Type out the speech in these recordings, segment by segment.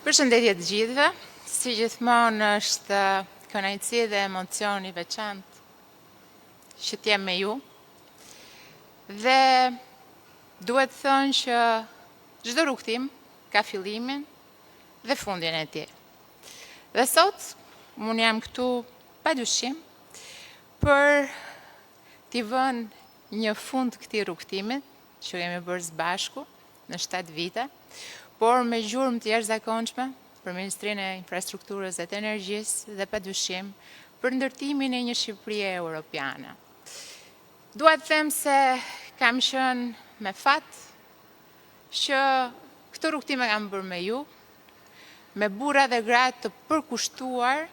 Përshëndetje të gjithëve, si gjithmonë është kënaqësi dhe emocion i veçantë që t'jem me ju. Dhe duhet të thënë që çdo rrugtim ka fillimin dhe fundin e tij. Dhe sot unë jam këtu padyshim për t'i vënë një fund këtij rrugtimit që kemi bërë së bashku në 7 vite, por me gjurmë të jashtëzakonshme për Ministrinë e Infrastrukturës dhe të Energjisë dhe padyshim për ndërtimin e një Shqipërie europiane. Dua të them se kam qenë me fat që këtë rrugtim e kam bërë me ju, me burra dhe gra të përkushtuar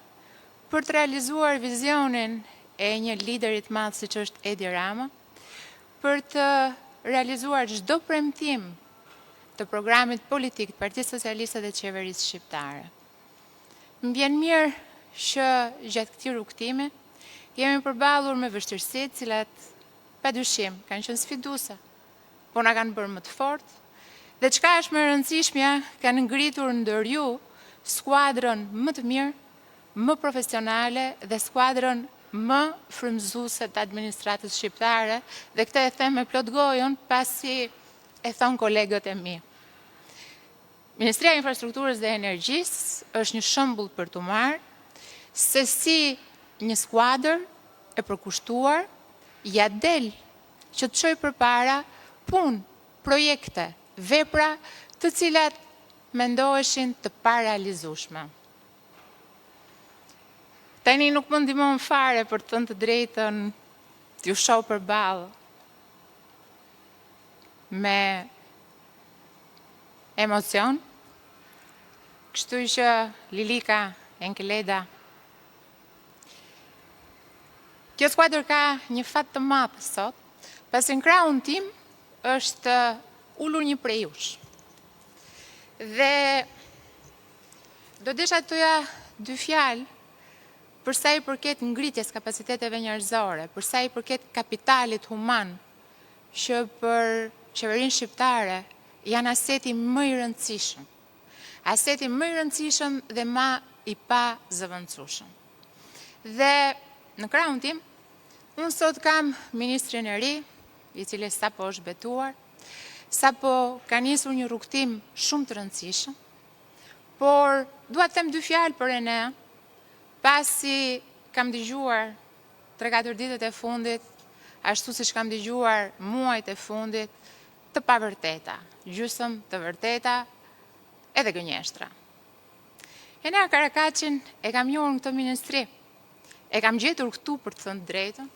për të realizuar vizionin e një liderit madh siç është Edi Rama, për të realizuar çdo premtim të programit politik të Partisë Socialiste dhe të Qeverisë Shqiptare. Më vjen mirë që gjatë këtij rrugtimi jemi përballur me vështirësi të cilat padyshim kanë qenë sfiduese, por na kanë bërë më të fortë, dhe çka është më e rëndësishmja, kanë ngritur ndër ju skuadrën më të mirë, më profesionale dhe skuadrën më frymëzuese të administratës shqiptare, dhe këtë e them me plot gojën pasi e thon kolegët e mi. Ministria e Infrastrukturës dhe Energjisë është një shembull për t'u marrë se si një skuadër e përkushtuar ja del që të çojë përpara punë, projekte, vepra të cilat mendoheshin të parealizueshme. Tani nuk më ndihmon fare për të thënë të drejtën t'ju shoh përballë me emocion, kështu që Lilika Enkeleda. Kjo skuadër ka një fat të madh sot, pasi në krahun tim është ulur një prej jush. Dhe do desha të thoja 2 fjalë për sa i përket ngritjes kapaciteteve njerëzore, për sa i përket kapitalit human, që për qeverinë shqiptare janë aseti më i rëndësishëm. Aseti më i rëndësishëm dhe më i pa zëvendësueshëm. Dhe në krahun tim, unë sot kam ministrin e ri, i cili sapo është betuar, sapo ka nisur një rrugtim shumë të rëndësishëm, por dua të them 2 fjalë për Enea, pasi kam dëgjuar 3-4 ditët e fundit, ashtu siç kam dëgjuar muajt e fundit, të pavërteta, gjysmë të vërteta edhe gënjeshtra. Enea Karakaçin e kam njohur në këtë ministri, e kam gjetur këtu për të thënë drejtën,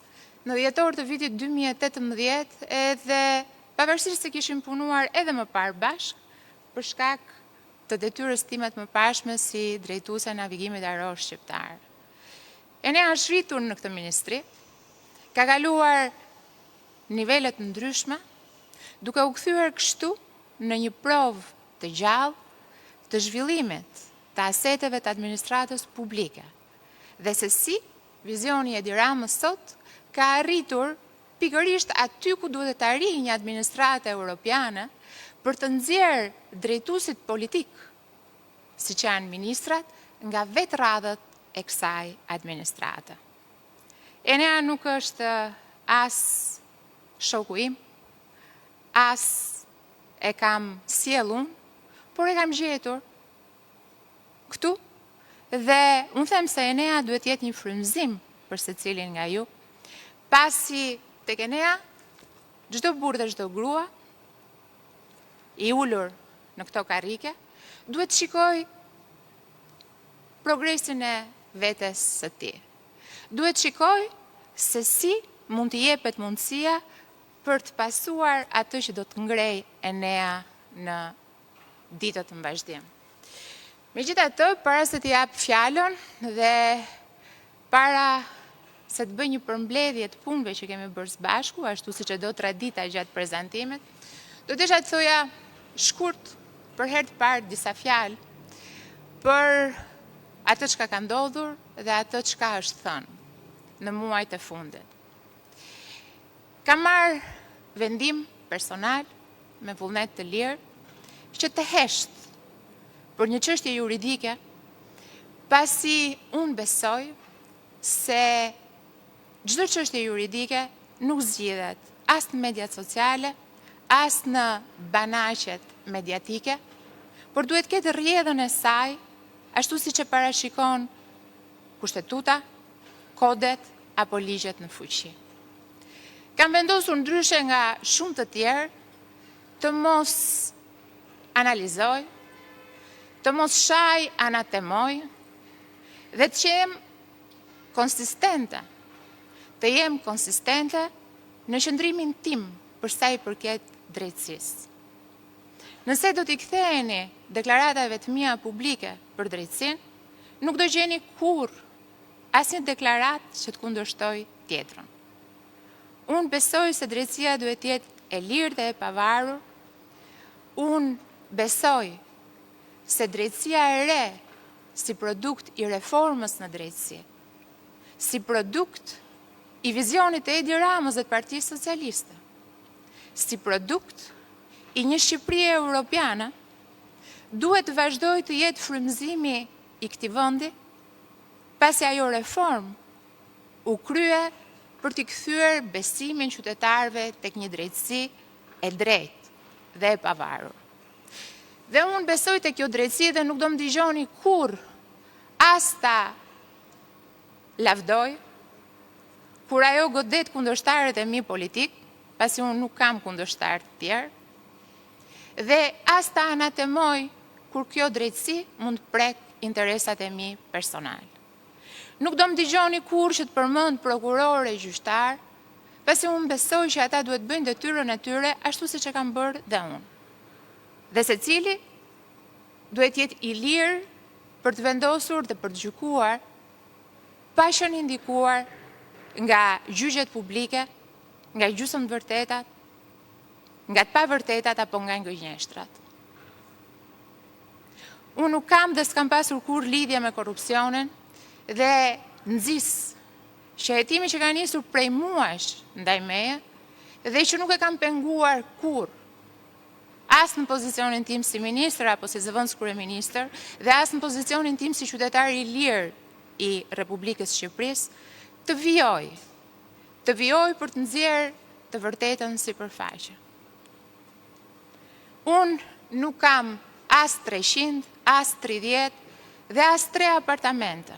në dhjetor të vitit 2018, edhe pavarësisht se kishim punuar edhe më parë bashk, për shkak të detyrës time të mëparshme si drejtuese e navigimit ajror shqiptar. Enea është rritur në këtë ministri, ka kaluar nivele të ndryshme, duke u kthyer kështu në një provë të gjallë të zhvillimit të aseteve të administratës publike, dhe se si vizioni i Edi Ramës sot ka arritur pikërisht aty ku duhet të arrijë një administratë europiane për të nxjerrë drejtuesit politik, siç janë ministrat, nga vetë radhët e kësaj administrate. Enea nuk është as shoku im, as e kam sjellun, por e kam gjetur këtu, dhe unë them se Enea duhet jetë një frymëzim për secilin nga ju, pasi tek Enea çdo burrë dhe çdo grua i ulur në këto karrike duhet shikoj progresin e vetes së tij. Duhet shikoj se si mund të jepet mundësia për të pasuar atë që do të ngrej Enea në ditët në vazhdim. Megjithatë, para se të jap fjalën dhe para se të bëj një përmbledhje të punëve që kemi bërë së bashku, ashtu siç e do tradita gjatë prezantimit, do desha të thoja shkurt për herë të parë disa fjalë për atë çka ka ndodhur dhe atë çka është thënë në muajt e fundit. Kam marrë vendim personal me vullnet të lirë që të hesht për një çështje juridike, pasi unë besoj se çdo çështje juridike nuk zgjidhet as në mediat sociale, as në banaqet mediatike, por duhet ketë rrjedhën e saj, ashtu siç e parashikon kushtetuta, kodet apo ligjet në fuqi. Kam vendosur ndryshe nga shumë të tjerë të mos analizoj, të mos shaj anatemoj dhe të jem konsistente, në qëndrimin tim për sa i përket drejtësisë. Nëse do t'i ktheheni deklaratave të mia publike për drejtësinë, nuk do gjeni kurrë asnjë deklaratë që të kundërshtoj tjetrën. Unë besoj se drejtësia duhet të jetë e lirë dhe e pavarur. Unë besoj se drejtësia e re, si produkt i reformës në drejtësi, si produkt i vizionit e Edi Ramës dhe të Partisë Socialiste, si produkt i një Shqipërie europiane, duhet të vazhdoj të jetë frymëzimi i këtij vendi, pasi ajo reform u krye për t'i kthyer besimin qytetarëve tek një drejtësi e drejtë dhe e pavarur. Dhe unë besoj tek kjo drejtësi dhe nuk do më dëgjoni kurrë as ta lavdoj, kur ajo godet kundërshtarët e mi politik, pasi unë nuk kam kundërshtarë të tjerë, dhe as ta anatemoj kur kjo drejtësi mund të prek interesat e mi personal. Nuk do më dëgjoni kurrë që të përmend prokurorë e gjyqtar, pasi unë besoj që ata duhet bëjnë detyrën e tyre ashtu siç e kam bërë dhe unë. Dhe secili duhet jetë i lirë për të vendosur dhe për të gjykuar, pa qenë indikuar nga gjyqjet publike, nga gjysmëvërtetat, nga të pavërtetat apo nga gënjeshtrat. Unë nuk kam dhe s'kam pasur kurrë lidhje me korrupsionin dhe nxis shëhetimi që ka nisur prej muajsh ndaj meje dhe që nuk e kam penguar kurrë, as në pozicionin tim si ministër apo si zëvendës kryeministër dhe as në pozicionin tim si qytetar i lirë i Republikës Shqipërisë, të vijoj për të nxjerrë të vërtetën sipërfaqe. Unë nuk kam as 300, as 30 dhe as 3 apartamente.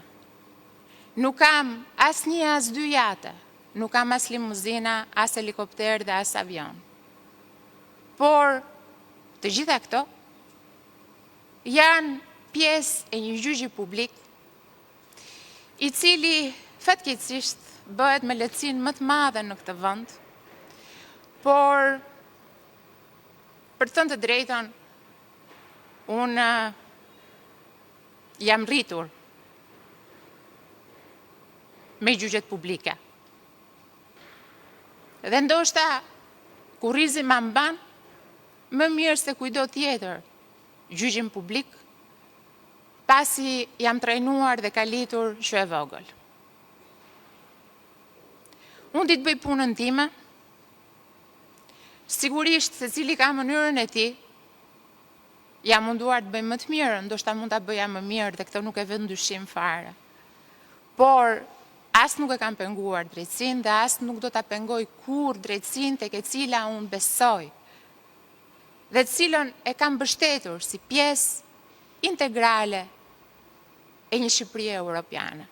Nuk kam as 1, as 2 jate, nuk kam as limuzina, as helikopter dhe as avion. Por të gjitha këto janë pjesë e një gjyqi publik, i cili fatkeqësisht bëhet me lehtësinë më të madhe në këtë vend, por për të thënë të drejtën, unë jam rritur me gjyqet publike. Dhe ndoshta kurrizi ma mban më mirë se kujdo tjetër gjyqin publik, pasi jam trajnuar dhe kalitur që e vogël. Unë di të bëj punën time, sigurisht se cili ka mënyrën e tij, jam munduar të bëj më të mirë, ndoshta mund ta bëja më mirë dhe këtë nuk e vë ndyshim fare. Por as nuk e kam penguar drejtësinë dhe as nuk do ta pengoj kurrë drejtësinë tek e cila unë besoj dhe të cilën e kam mbështetur si pjesë integrale e një Shqipërie europiane.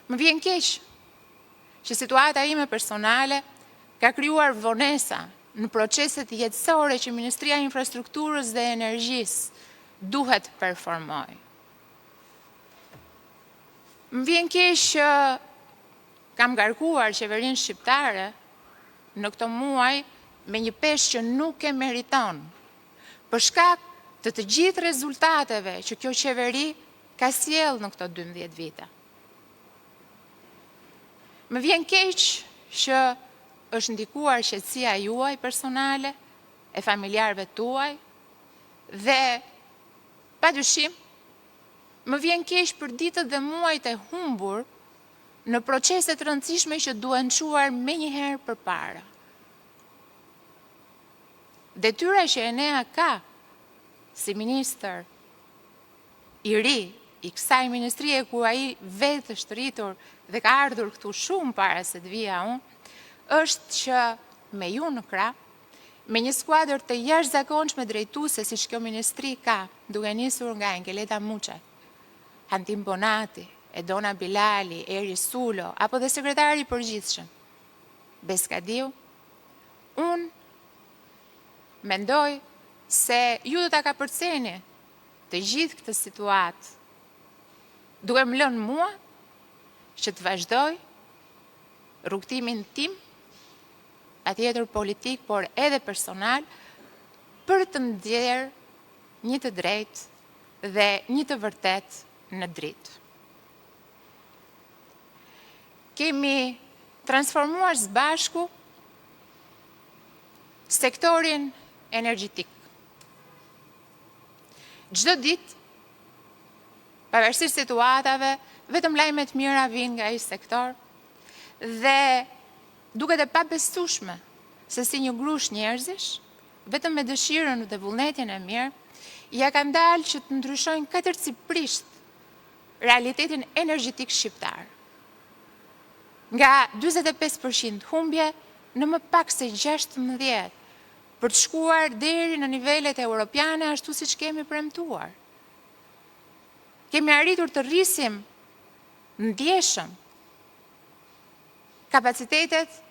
Më vjen keq që situata ime personale ka krijuar vonesa në proceset jetësore që Ministria e Infrastrukturës dhe Energjisë duhet të performojë. Më vjen keq që kam ngarkuar qeverinë shqiptare në këto muaj me një peshë që nuk e meriton, për shkak të gjithë rezultateve që kjo qeveri ka sjellë në këto 12 vite. Më vjen keq që është ndikuar qetësia juaj personale, e familjarëve tuaj, dhe padyshim më vjen keq për ditët dhe muajt e humbur në procese të rëndësishme që duhen çuar menjëherë përpara. Detyra që Enea ka si ministër i ri i kësaj ministrie ku ai vetë është rritur dhe ka ardhur këtu shumë para se të vija unë, është që me ju në krah, me një skuadër të jashtëzakonshme drejtuese siç kjo ministri ka, duke nisur nga Engeleta Muçaj, Antim Bonati, Edona Bilali, Eri Sulo, apo dhe sekretari i përgjithshëm, Beskadiu, unë mendoj se ju do ta kapërceni të gjithë këtë situatë, duke më lënë mua që të vazhdoj rrugtimin tim, atjetër politik, por edhe personal, për të ndjerë një të drejtë dhe një të vërtet në dritë. Kemi transformuar së bashku sektorin energjetik. Çdo ditë, pavarësisht situatave, vetëm lajme të mira vijnë nga ai sektor dhe duket e pabesueshme se si një grush njerëzish, vetëm me dëshirën dhe vullnetin e mirë, ja kanë dalë që të ndryshojnë katërcipërisht realitetin energjetik shqiptar. Nga 45% humbje në më pak se 16 për të shkuar deri në nivelet europiane ashtu siç kemi premtuar. Kemi arritur të rrisim ndjeshëm kapacitetet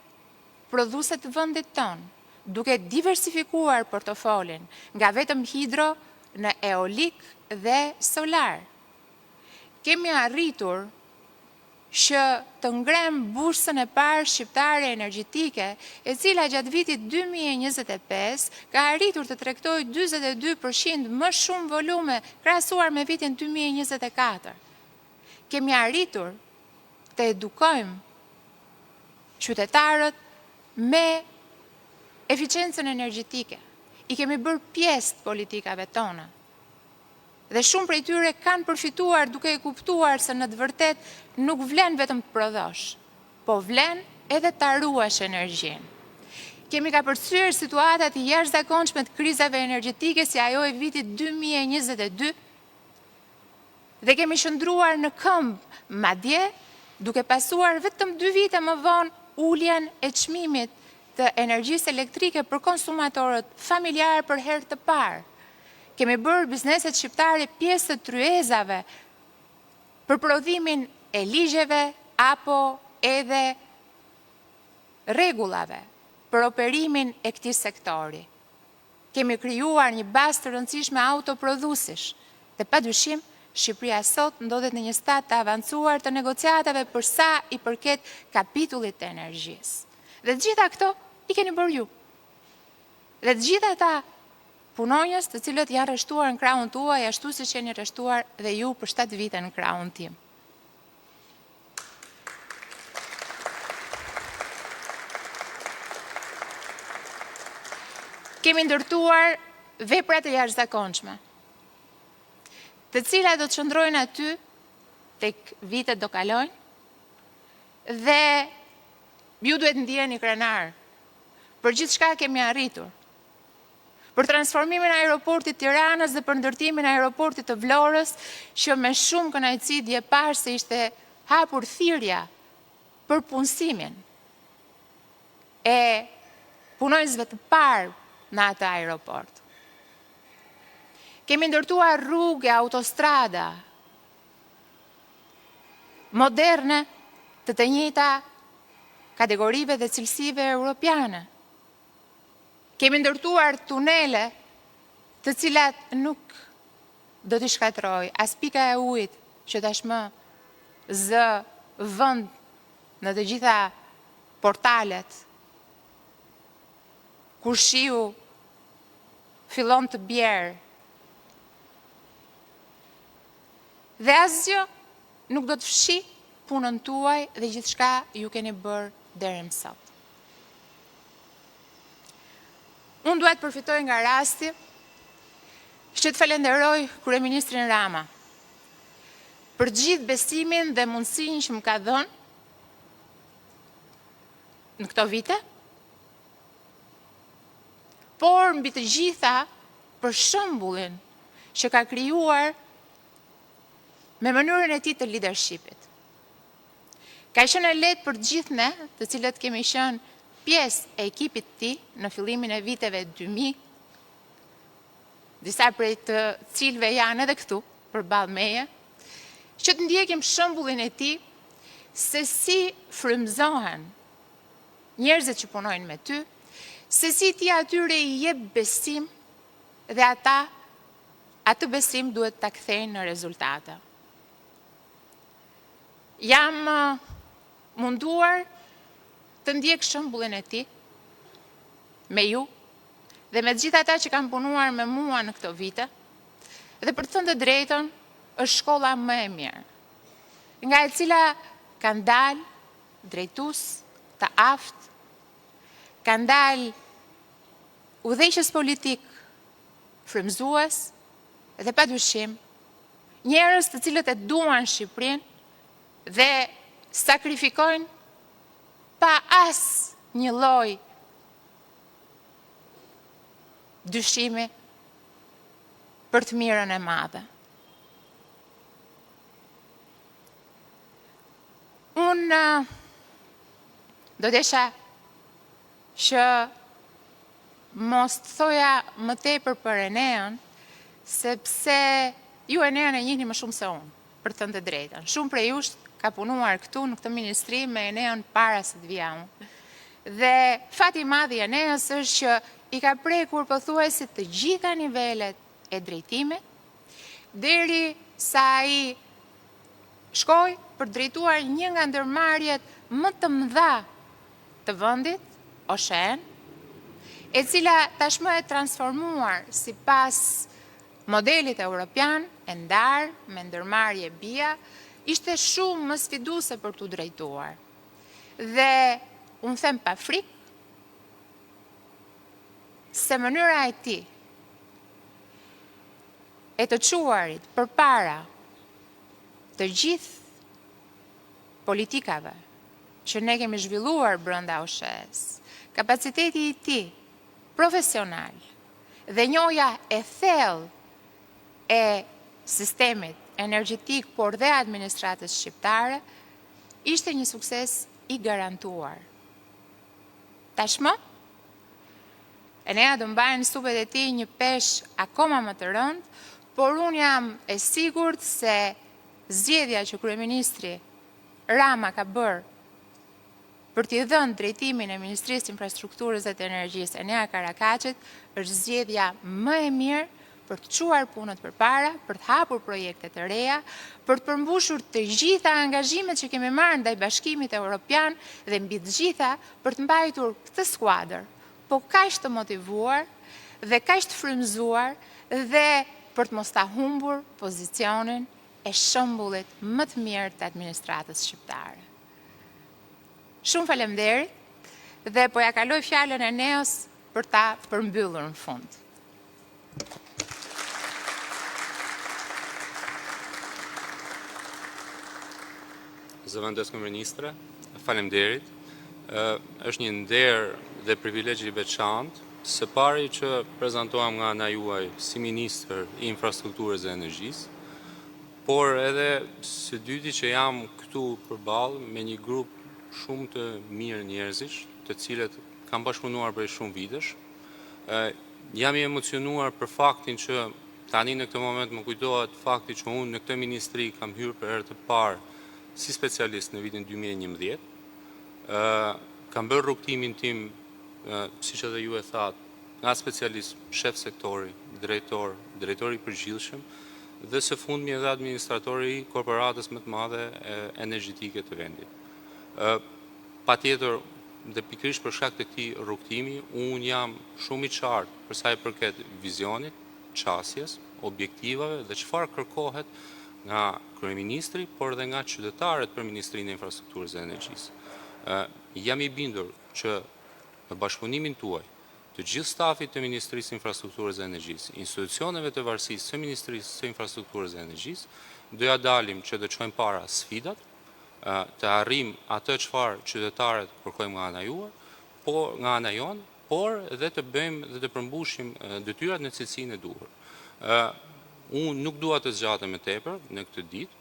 prodhuese të vendit tonë, duke diversifikuar portofolin nga vetëm hidro në eolik dhe solar. Kemi arritur që të ngrem bursën e parë shqiptare energjetike, e cila gjatë vitit 2025 ka arritur të tregtojë 42% më shumë volume krahasuar me vitin 2024. Kemi arritur të edukojmë qytetarët me eficiencën energjetike. I kemi bërë pjesë të politikave tona. Dhe shumë prej tyre kanë përfituar duke e kuptuar se në të vërtet nuk vlen vetëm të prodhosh, po vlen edhe ta ruash energjinë. Kemi kapërcyer situatat e jashtëzakonshme të krizave energjetike si ajo e vitit 2022 dhe kemi qëndruar në këmbë, madje duke pasuar vetëm 2 vite më vonë uljen e çmimit të energjisë elektrike për konsumatorët familjarë për herë të parë. Kemi bërë bizneset shqiptare pjesë të tryezave për prodhimin e ligjeve apo edhe rregullave për operimin e këtij sektori. Kemi krijuar një bazë të rëndësishme autoprodhuesish dhe padyshim Shqipëria sot ndodhet në një stad të avancuar të negociatave për sa i përket kapitullit të energjisë. Dhe të gjitha këto i keni bërë ju. Dhe të gjitha ata punonjës të cilët janë rreshtuar në krahun tuaj ashtu siç jeni rreshtuar dhe ju për 7 vite në krahun tim. Kemi ndërtuar vepra të jashtëzakonshme, të cilat do të qëndrojnë aty tek vitet do kalojnë dhe ju duhet ndjeni krenar. Për gjithçka kemi arritur. Për transformimin e aeroportit Tiranës dhe për ndërtimin e aeroportit të Vlorës, që me shumë kënaqësi dje parë se ishte hapur thirrja për punësimin e punonjësve të parë në atë aeroport. Kemi ndërtuar rrugë, autostrada moderne të njëjta kategorive dhe cilësive europiane. Kemi ndërtuar tunele të cilat nuk do t'i shkatroj as pika e ujit që tashmë zë vend në të gjitha portalet kur shiu fillon të bjerë. Dhe asgjë nuk do të fshi punën tuaj dhe gjithçka ju keni bërë deri më sot. Unë duhet përfitoj nga rasti që të falenderoj kryeministrin Rama për gjithë besimin dhe mundësinë që më ka dhënë në këto vite, por mbi të gjitha për shembullin që ka krijuar me mënyrën e tij të leadershipit. Ka qenë lehtë për gjithë ne, të cilët kemi qenë pjesë e ekipit të tij në fillimin e viteve 2000, disa prej të cilëve janë edhe këtu përballë meje, që të ndjekim shembullin e tij se si frymëzohen njerëzit që punojnë me ty, se si ti atyre i jep besim dhe ata atë besim duhet ta kthejnë në rezultate. Jam munduar të ndjek shembullin e tij me ju dhe me gjithë ata që kanë punuar me mua në këto vite, dhe për të thënë të drejtën, është shkolla më e mirë, nga e cila kanë dalë drejtues të aftë, kanë dalë udhëheqës politik frymëzues dhe padyshim njerëz të cilët e duan Shqipërinë dhe sakrifikojnë pa asnjë lloj dyshimi për të mirën e madhe. Unë do desha që mos të thoja më tepër për Eneën, sepse ju Eneën e njihni më shumë se unë, për të thënë të drejtën. Shumë prej jush ka punuar këtu në këtë ministri me Eneën para se të vija unë. Dhe fati i madh i Eneës është që i ka prekur pothuajse të gjitha nivelet e drejtimit, deri sa ai shkoi për drejtuar një nga ndërmarrjet më të mëdha të vendit, Oshen, e cila tashmë e transformuar sipas modelit evropian, e ndarë me ndërmarrje BIA, ishte shumë më sfiduese për t'u drejtuar. Dhe unë them pa frikë se mënyra e tij e të quarit përpara të gjithë politikave që ne kemi zhvilluar brenda OSHE-s, kapaciteti i tij profesional dhe njohja e thellë e sistemit energjetik, por dhe administratës shqiptare, ishte një sukses i garantuar. Tashmë, Enea do mbajnë në supet e tij një peshë akoma më të rëndë, por unë jam e sigurt se zgjedhja që kryeministri Rama ka bërë për t'i dhënë drejtimin e Ministrisë Infrastrukturës dhe të Energjisë Enea Karakaçit është zgjedhja më e mirë për të çuar punët përpara, për të hapur projekte të reja, për të përmbushur të gjitha angazhimet që kemi marrë ndaj Bashkimit Evropian dhe mbi të gjitha për të mbajtur këtë skuadër, po kaq të motivuar dhe kaq të frymëzuar dhe për të mos ta humbur pozicionin e shembullit më të mirë të administratës shqiptare. Shumë faleminderit dhe po ja kaloj fjalën Eneos për ta përmbyllur në fund. Zëvendës Ministre, faleminderit. Është një nder dhe privilegj i veçantë së pari që prezantohem nga ana juaj si Ministër i Infrastrukturës dhe Energjisë, por edhe së dyti që jam këtu përballë me një grup shumë të mirë njerëzish, të cilët kanë bashkëpunuar për shumë vitesh. Jam i emocionuar për faktin që tani në këtë moment më kujtohet fakti që unë në këtë ministri kam hyrë për herë të parë si specialist në vitin 2011. Kam bërë rrugtimin tim, siç edhe ju e thatë, nga specialist, shef sektori, drejtori i përgjithshëm dhe së fundmi edhe administratori i korporatës më të madhe energjetike të vendit. Patjetër, dhe pikërisht për shkak të këtij rrugtimi, unë jam shumë i qartë për sa i përket vizionit, çësjes, objektivave dhe çfarë kërkohet nga kryeministri, por dhe nga qytetarët për Ministrinë e Infrastrukturës dhe Energjisë. Jam i bindur që në bashkëpunimin tuaj, të gjithë stafit të Ministrisë së Infrastrukturës dhe Energjisë, institucioneve të varësisë së Ministrisë së Infrastrukturës dhe Energjisë, do ja dalim që të çojmë para sfidat, të arrijmë atë çfarë qytetarët kërkojmë nga ana juaj, nga ana jonë, por edhe të bëjmë dhe të përmbushim detyrat në cilësinë e duhur. Unë nuk dua të zgjatem më tepër në këtë ditë.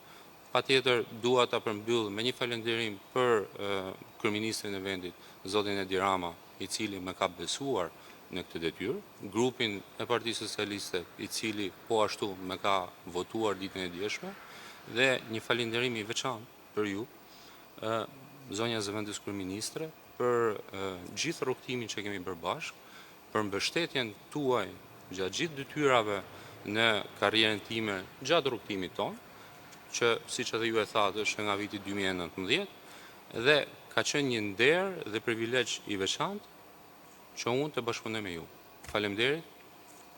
Patjetër dua ta përmbyll me një falënderim për kryeministrin e vendit, zotin Edi Rama, i cili më ka besuar në këtë detyrë, grupin e Partisë Socialiste, i cili po ashtu më ka votuar ditën e djeshme, dhe një falënderim i veçantë për ju, zonja zëvendës kryeministre, për gjithë rrugtimin që kemi bërë bashkë, për mbështetjen tuaj gjatë gjithë detyrave në karrierën time gjatë rrugtimit tonë, që siç edhe ju e thatë është nga viti 2019, dhe ka qenë një nder dhe privilegj i veçantë që unë të bashkëpunoj me ju. Faleminderit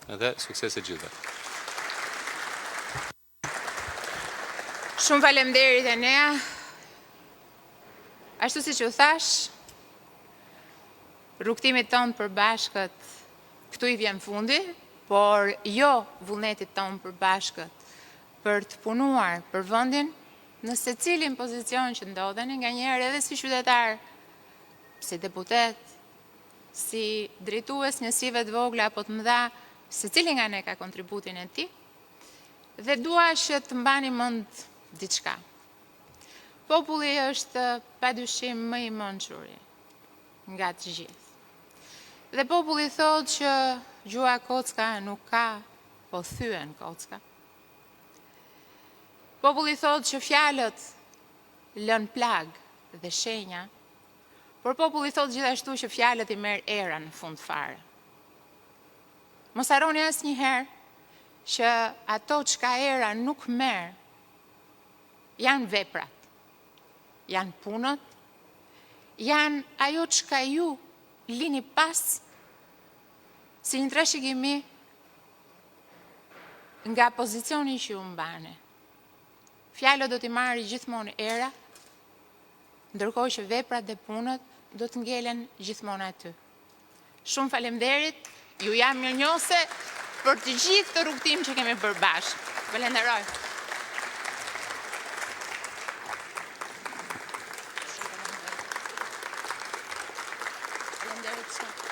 dhe suksese gjithëve. Shumë faleminderit Enea. Ashtu siç u thash, rrugtimit tonë për bashkët këtu i vjen fundi, por jo vullnetit tonë për bashkët për të punuar për vendin në secilin pozicion që ndodheni, nganjëherë edhe si qytetar, si deputet, si drejtues njësive të vogla apo të mëdha, secili nga ne ka kontributin e tij. Dhe dua që të mbani mend diçka. Populli është padyshim më i mençuri nga të gjithë. Dhe populli thotë që gjua kocka nuk ka, po thyen kocka. Populli thotë që fjalët lën plag dhe shenja, por populli thotë gjithashtu që fjalët i merr era në fund fare. Mos harroni asnjëherë që ato çka era nuk merr janë veprat, janë punët, janë ajo çka ju lini pas si një trashëgimi nga pozicioni që ju mbani. Fjalët do t'i marrë gjithmonë era, ndërkohë që veprat dhe punët do të ngelen gjithmonë aty. Shumë faleminderit, ju jam mirënjohëse për të gjithë këtë rrugtim që kemi bërë bashkë. Falenderoj. Faleminderit.